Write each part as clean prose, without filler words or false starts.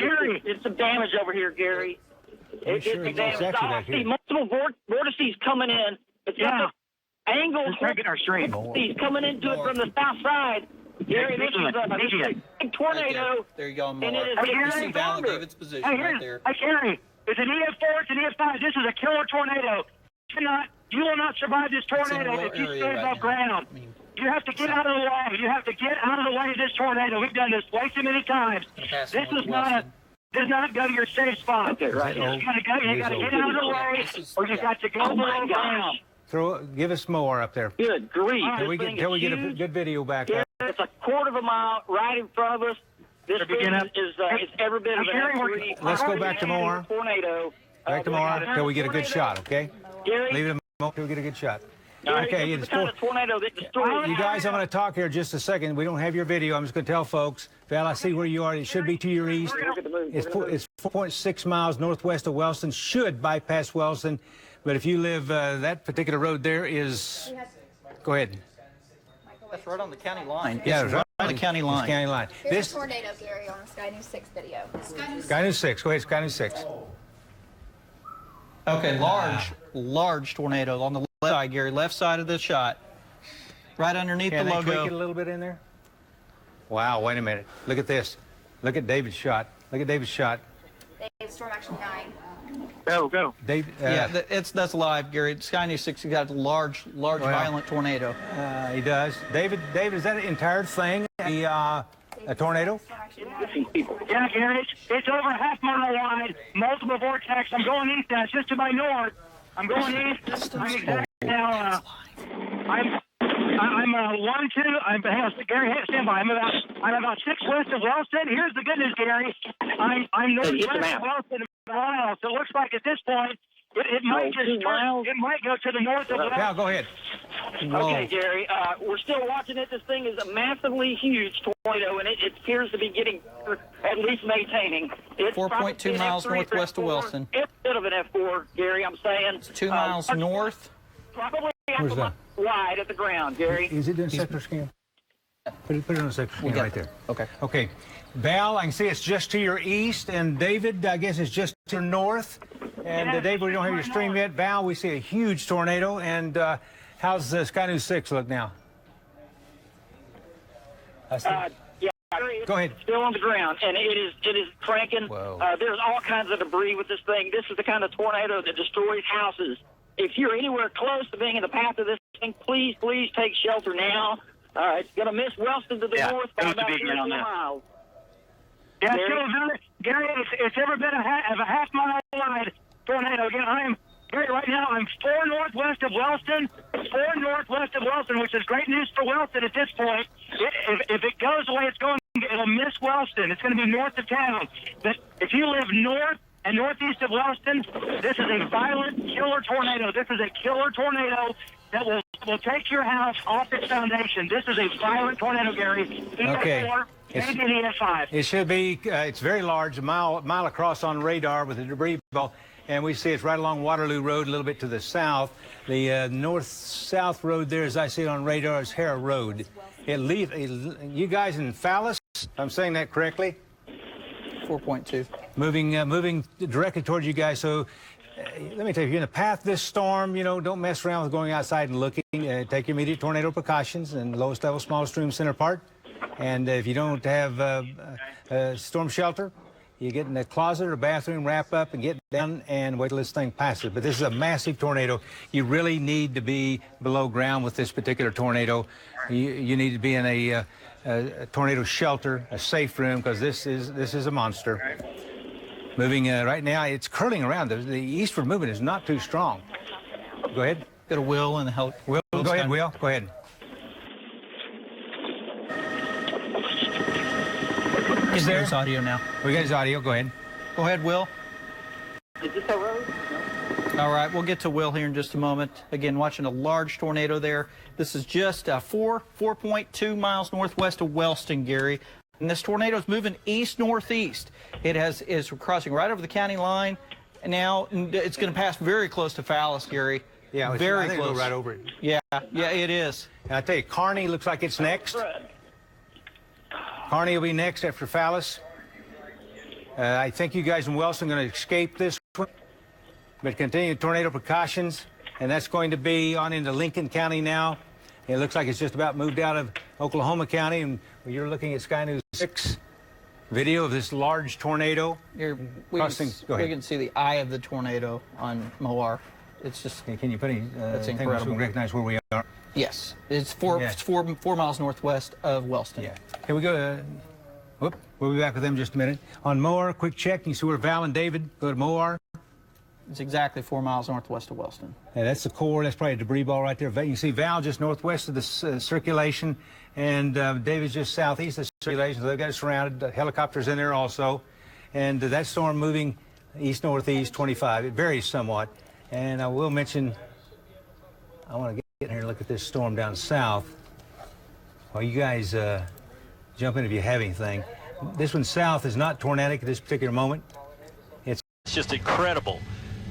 Gary. It's some damage over here, Gary. It's sure some damage. exactly I that here. see multiple vortices coming in. It's got the angles. Breaking our stream. He's coming into it from the south side. Gary, this is a big tornado. There you go, And more. it is You getting see Val and stronger. David's position Hey, right there. Hey, Gary. It's an EF4, it's an EF5. This is a killer tornado. You will not survive this in a tornado low if you area stay right above now. ground. I mean, You have to get out of the way. You have to get out of the way of this tornado. We've done this way too many times. pass This north is not a Weston. does not go to your safe spot. Okay, right You here. gotta go. You gotta get out of the way, or you got to go below ground. Give us more up there. Good grief. Till we This get, thing is a huge. good video back Yeah, up. it's a quarter of a mile right in front of us. This Should we thing get up? is every bit of an Gary, F3. Let's go back to more. Tornado. Back tomorrow till we get a good shot, okay? Gary, Leave it a moment till we get a good shot. Gary, Okay, this is the kind of tornado that destroys. you guys, I'm going to talk here just a second. We don't have your video. I'm just going to tell folks. Val, I see where you are. It should be to your east. It's 4.6 miles northwest of Wellston. Should bypass Wellston. But if you live, that particular road there is... Go ahead. That's right on the county line. Yeah, It's right on the county line. County line. Here's a tornado, Gary, on the Sky News 6 video. Sky News 6. Go ahead, Sky News 6. Okay, large tornado on the left side, Gary, left side of the shot. Right underneath Can the they logo. tweak it a little bit in there? Wow, wait a minute. Look at this. Look at David's shot. Look at David's shot. David Storm Action 9. Go. David, Yeah, that's live, Gary. Sky News 6 has got a large, violent tornado. he does. David, is that entire thing a tornado? Storm Action 9. Yeah, Gary. It's over a half mile wide. Multiple vortex. I'm going east now. It's just to my north. I'm going east. I'm exactly now. I'm 1-2. Gary, stand by. I'm about 6 west of Wellston. Here's the good news, Gary. I'm northwest of Wellston, a mile. So it looks like at this point it might just 2 miles. It might go to the north of Wellston. Val, go ahead. Okay, Gary, we're still watching it. This thing is a massively huge tornado, and it appears to be getting, at least maintaining. It's 4.2 miles probably an F3, northwest of F4. Wilson. It's a bit of an F4, Gary, I'm saying. It's 2 miles north. Probably half Where's a that? mile wide at the ground, Gary. Is it doing sector scan? Put it on the sector scan right there. Okay. Okay. Val, I can see it's just to your east, and David, I guess, is just to your north. And David, we don't have your stream yet. Val, we see a huge tornado. And how's Sky News 6 look now? Yeah, Go ahead. It's still on the ground, and it is cranking. Whoa. There's all kinds of debris with this thing. This is the kind of tornado that destroys houses. If you're anywhere close to being in the path of this thing, please take shelter now. It's going to miss Wellston to the north by about 3 miles. Yeah, Gary? Gary, it's ever been a half mile wide tornado. Again, Gary, right now I'm 4 northwest of Wellston, which is great news for Wellston at this point. If it goes the way it's going, it'll miss Wellston. It's going to be north of town. But if you live north and northeast of Wellston, this is a violent killer tornado. This is a killer tornado that will take your house off its foundation. This is a violent tornado, Gary. Okay. Maybe an EF5. It should be, it's very large, a mile across on radar with a debris belt. And we see it's right along Waterloo Road, a little bit to the south. The north-south road there, as I see it on radar, is Hare Road. You guys in Fallis, if I'm saying that correctly? 4.2. Moving directly towards you guys. So let me tell you, if you're in the path of this storm, don't mess around with going outside and looking. Take your immediate tornado precautions and lowest level, smallest stream center part. And if you don't have storm shelter, you get in the closet or bathroom, wrap up, and get down and wait till this thing passes. But this is a massive tornado. You really need to be below ground with this particular tornado. You need to be in a tornado shelter, a safe room, because this is a monster. Moving right now, it's curling around. The eastward movement is not too strong. Go ahead. Got a Will and the help. Will, go ahead, Will. Go ahead. Is there his audio now? We got his audio. Go ahead. Go ahead, Will. Is this a road? No. All right, we'll get to Will here in just a moment. Again, watching a large tornado there. This is just 4.2 miles northwest of Wellston, Gary. And this tornado is moving east-northeast. It is crossing right over the county line. And now it's going to pass very close to Fallis, Gary. Yeah, very I think close. Go right over it. Yeah, it is. And I tell you, Kearney looks like it's next. Kearney will be next after Fallis. I think you guys in Wellston are going to escape this one, but continue tornado precautions, and that's going to be on into Lincoln County now. It looks like it's just about moved out of Oklahoma County, and you're looking at Sky News 6 video of this large tornado. Here, we can see the eye of the tornado on Moar. It's just. Can you put any? That's incredible. So we recognize where we are. Yes, it's four miles northwest of Wellston. Yeah. Can we go to? Whoop. We'll be back with them in just a minute. On Moar, quick check. You see where Val and David go to Moar. It's exactly 4 miles northwest of Wellston. Yeah, that's the core. That's probably a debris ball right there. You can see Val just northwest of the circulation, and David's just southeast of the circulation. So they've got it surrounded. Helicopters in there also. And that storm moving east-northeast 25. It varies somewhat. And I will mention, I want to get in here and look at this storm down south. While you guys jump in if you have anything. This one south is not tornadic at this particular moment. It's just incredible.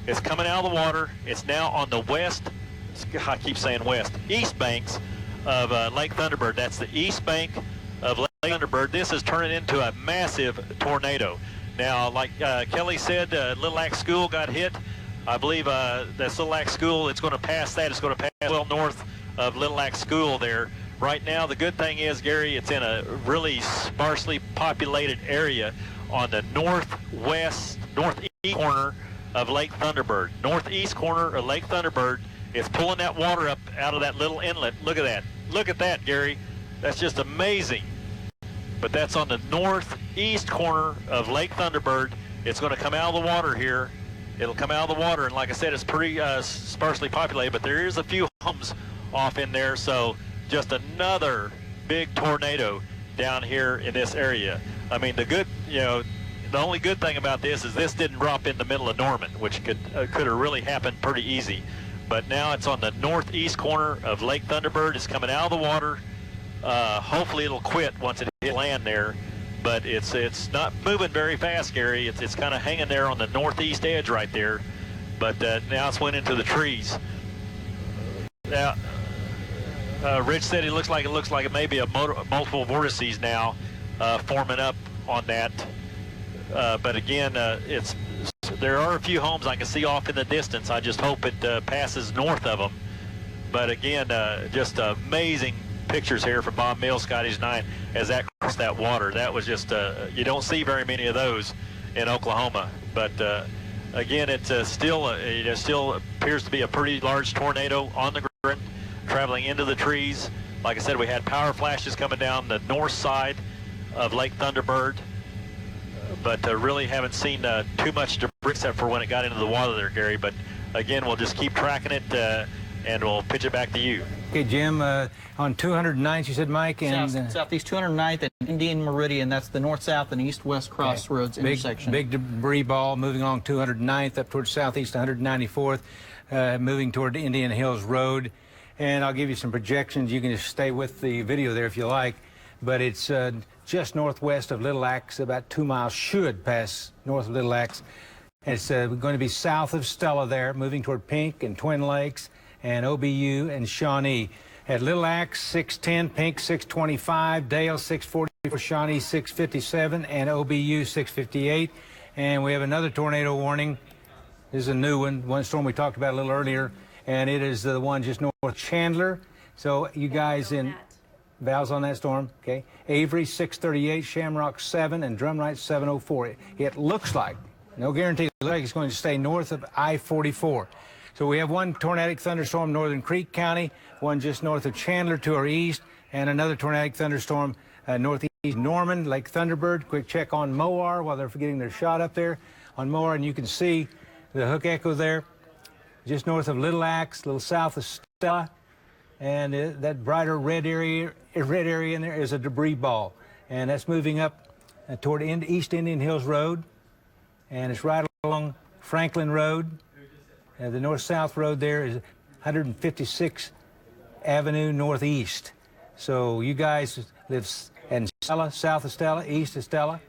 It's coming out of the water. It's now on the west, I keep saying west, east banks of Lake Thunderbird. That's the east bank of Lake Thunderbird. This is turning into a massive tornado. Now, like Kelly said, Little Axe School got hit. I believe that's Little Axe School. It's going to pass that. It's going to pass well north of Little Axe School there. Right now, the good thing is, Gary, it's in a really sparsely populated area on the northeast corner of Lake Thunderbird. Northeast corner of Lake Thunderbird. It's pulling that water up out of that little inlet. Look at that. Look at that, Gary. That's just amazing. But that's on the northeast corner of Lake Thunderbird. It's going to come out of the water here. It'll come out of the water, and like I said, it's pretty sparsely populated, but there is a few homes off in there, so just another big tornado down here in this area. I mean, the only good thing about this is this didn't drop in the middle of Norman, which could have really happened pretty easy. But now it's on the northeast corner of Lake Thunderbird. It's coming out of the water. Hopefully it'll quit once it hits land there. But it's not moving very fast, Gary. It's kind of hanging there on the northeast edge right there. But now it's went into the trees. Now, Rich said it looks like it may be a multiple vortices now forming up on that. But again, there are a few homes I can see off in the distance. I just hope it passes north of them. But again, just amazing pictures here from Bob Mills, Scotty's 9, as that crossed that water. That was just, you don't see very many of those in Oklahoma. But again, it still appears to be a pretty large tornado on the ground, traveling into the trees. Like I said, we had power flashes coming down the north side of Lake Thunderbird, but really haven't seen too much debris except for when it got into the water there, Gary. But again, we'll just keep tracking it, and we'll pitch it back to you. Okay, Jim, on 209th, you said, Mike, and southeast 209th and Indian Meridian. That's the north-south and east-west crossroads intersection. Big debris ball moving along 209th up towards southeast 194th, moving toward Indian Hills Road. And I'll give you some projections. You can just stay with the video there if you like. But it's just northwest of Little Axe, about 2 miles, should pass north of Little Axe. It's going to be south of Stella there, moving toward Pink and Twin Lakes and OBU and Shawnee. At Little Axe, 610, Pink 625, Dale 644, Shawnee 657, and OBU 658. And we have another tornado warning. This is a new one storm we talked about a little earlier, and it is the one just north of Chandler. So you guys in Val's on that storm, okay? Avery 638, Shamrock 7, and Drumright 704. It looks like, no guarantee, it looks like it's going to stay north of I-44. So we have one tornadic thunderstorm Northern Creek County, one just north of Chandler to our east, and another tornadic thunderstorm northeast Norman, Lake Thunderbird. Quick check on Moar while they're getting their shot up there on Moar, and you can see the hook echo there, just north of Little Axe, a little south of Stella, and that brighter red area in there is a debris ball, and that's moving up toward East Indian Hills Road, and it's right along Franklin Road. The north-south road there is 156th Avenue Northeast. So you guys live in Stella, south of Stella, east of Stella.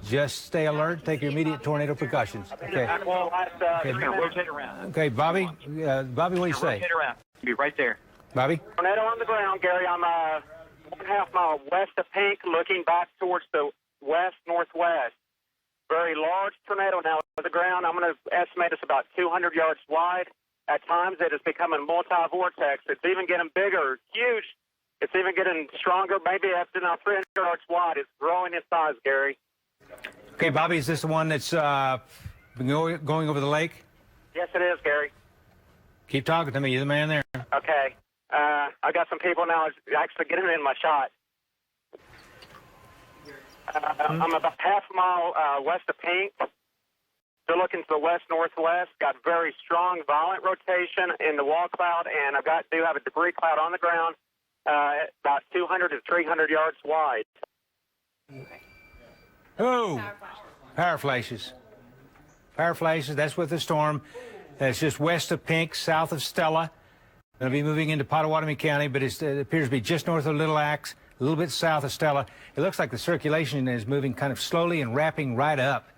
Just stay alert. Take your immediate tornado precautions. Okay. Rotate around. Okay, Bobby. Bobby, what do you say? Rotate around. Be right there. Bobby? Tornado on the ground, Gary. I'm 1.5 miles west of Pink, looking back towards the west-northwest. very large tornado now on the ground. I'm going to estimate it's about 200 yards wide. At times, it is becoming multi-vortex. It's even getting bigger, huge. It's even getting stronger, maybe up to now 300 yards wide. It's growing in size, Gary. Okay, Bobby, is this the one that's been going over the lake? Yes, it is, Gary. Keep talking to me. You're the man there. Okay. I got some people now actually getting in my shot. I'm about half a mile west of Pink. Still looking to the west-northwest. Got very strong, violent rotation in the wall cloud, and do have a debris cloud on the ground about 200 to 300 yards wide. Oh, power flashes. Power flashes, that's with the storm. That's just west of Pink, south of Stella. It'll be moving into Pottawatomie County, but it appears to be just north of Little Axe, a little bit south of Stella. It looks like the circulation is moving kind of slowly and wrapping right up.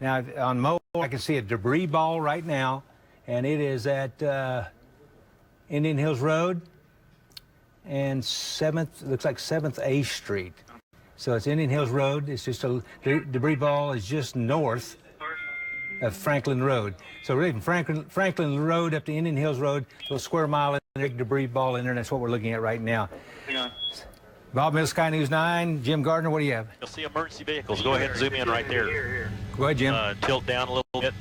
Now, on mobile, I can see a debris ball right now, and it is at Indian Hills Road and 7th, looks like 7th A Street. So it's Indian Hills Road. It's just a debris ball is just north of Franklin Road. So really from Franklin Road up to Indian Hills Road, a little square mile in there, debris ball in there, and that's what we're looking at right now. Hang on. Bob Mills, Sky News 9. Jim Gardner, what do you have? You'll see emergency vehicles. Go ahead and zoom in right there. Go ahead, Jim. Tilt down a little bit.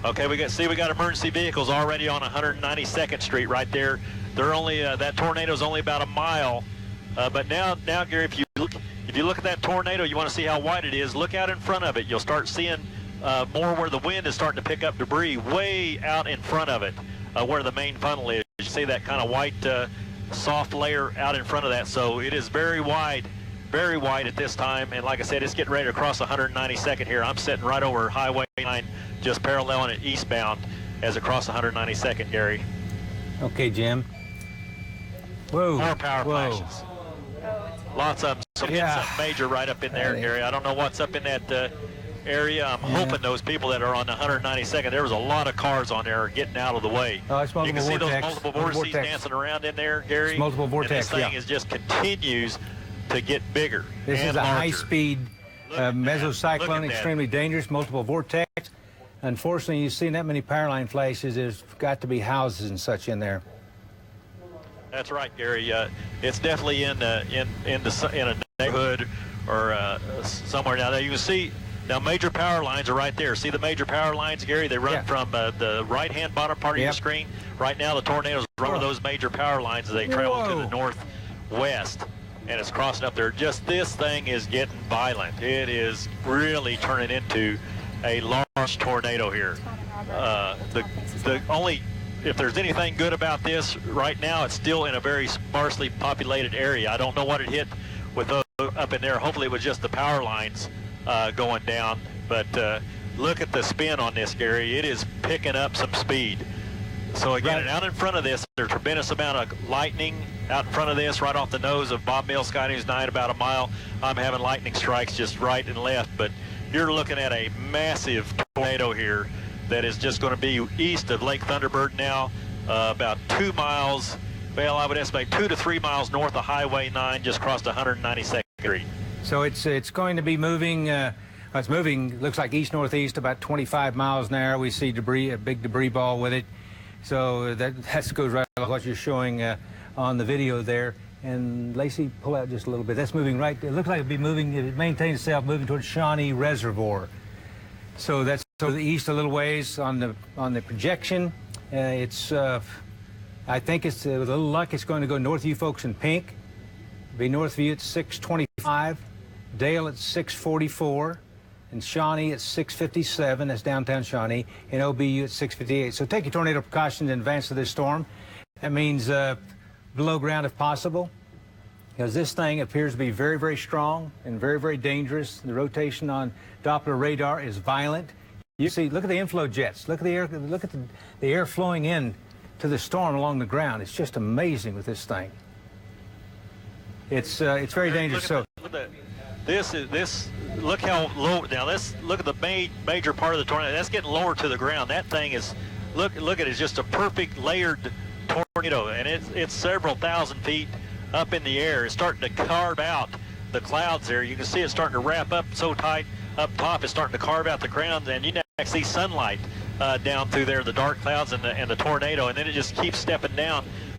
Okay, we got emergency vehicles already on 192nd Street right there. They're only that tornado's only about a mile, but now, Gary, if you look at that tornado, you want to see how wide it is. Look out in front of it. You'll start seeing more where the wind is starting to pick up debris way out in front of it, where the main funnel is. You see that kind of white, soft layer out in front of that. So it is very wide at this time. And like I said, it's getting ready to cross 192nd here. I'm sitting right over Highway 9, just paralleling it eastbound as it crosses 192nd, Gary. Okay, Jim. Whoa. More power flashes. Lots of them. So Yeah. something major right up in there, Gary. I don't know what's up in that area. I'm hoping those people that are on the 192nd, there was a lot of cars on there getting out of the way. Oh, it's multiple you can see vortex. those multiple vortices dancing around in there, Gary. It's multiple vortex, and this thing yeah. is just continues to get bigger. This and is a larger. high-speed Look at that. Look mesocyclone, at that. extremely dangerous, multiple vortex. Unfortunately, you've seen that many power line flashes. There's got to be houses and such in there. That's right, Gary. It's definitely in a neighborhood or somewhere down there. You can see now major power lines are right there. See the major power lines, Gary? They run from the right-hand bottom part of your screen. Right now, the tornadoes run over those major power lines as they travel to the northwest, and it's crossing up there. Just this thing is getting violent. It is really turning into a large tornado here. The only if there's anything good about this right now, it's still in a very sparsely populated area. I don't know what it hit with those up in there. Hopefully it was just the power lines going down. But look at the spin on this, Gary. It is picking up some speed. So again, out in front of this, there's a tremendous amount of lightning out in front of this, right off the nose of Bob Mills, Sky News 9, about a mile. I'm having lightning strikes just right and left. But you're looking at a massive tornado here that is just going to be east of Lake Thunderbird now, about 2 miles, well, I would estimate 2 to 3 miles north of Highway 9, just crossed 192nd Street. So it's going to be moving, it's moving, looks like east-northeast, about 25 miles an hour. We see debris, a big debris ball with it. So that goes right with what you're showing on the video there. And Lacey, pull out just a little bit. That's moving right, it looks like it'll be moving, it maintains itself moving towards Shawnee Reservoir. So that's to the east a little ways on the projection. I think it's with a little luck, it's going to go north of you folks in Pink. Be north of you at 625, Dale at 644, and Shawnee at 657. That's downtown Shawnee, and OBU at 658. So take your tornado precautions in advance of this storm. That means below ground if possible, because this thing appears to be very, very strong and very, very dangerous. The rotation on Doppler radar is violent. You see, look at the inflow jets. Look at the air. Look at the air flowing in to the storm along the ground. It's just amazing with this thing. It's very dangerous. Look how low. Now let's look at the major part of the tornado. That's getting lower to the ground. That thing is, look at it. It's just a perfect layered tornado, and it's several thousand feet up in the air. It's starting to carve out the clouds there. You can see it starting to wrap up so tight up top is starting to carve out the ground, and you next see sunlight down through there, the dark clouds and the tornado, and then it just keeps stepping down.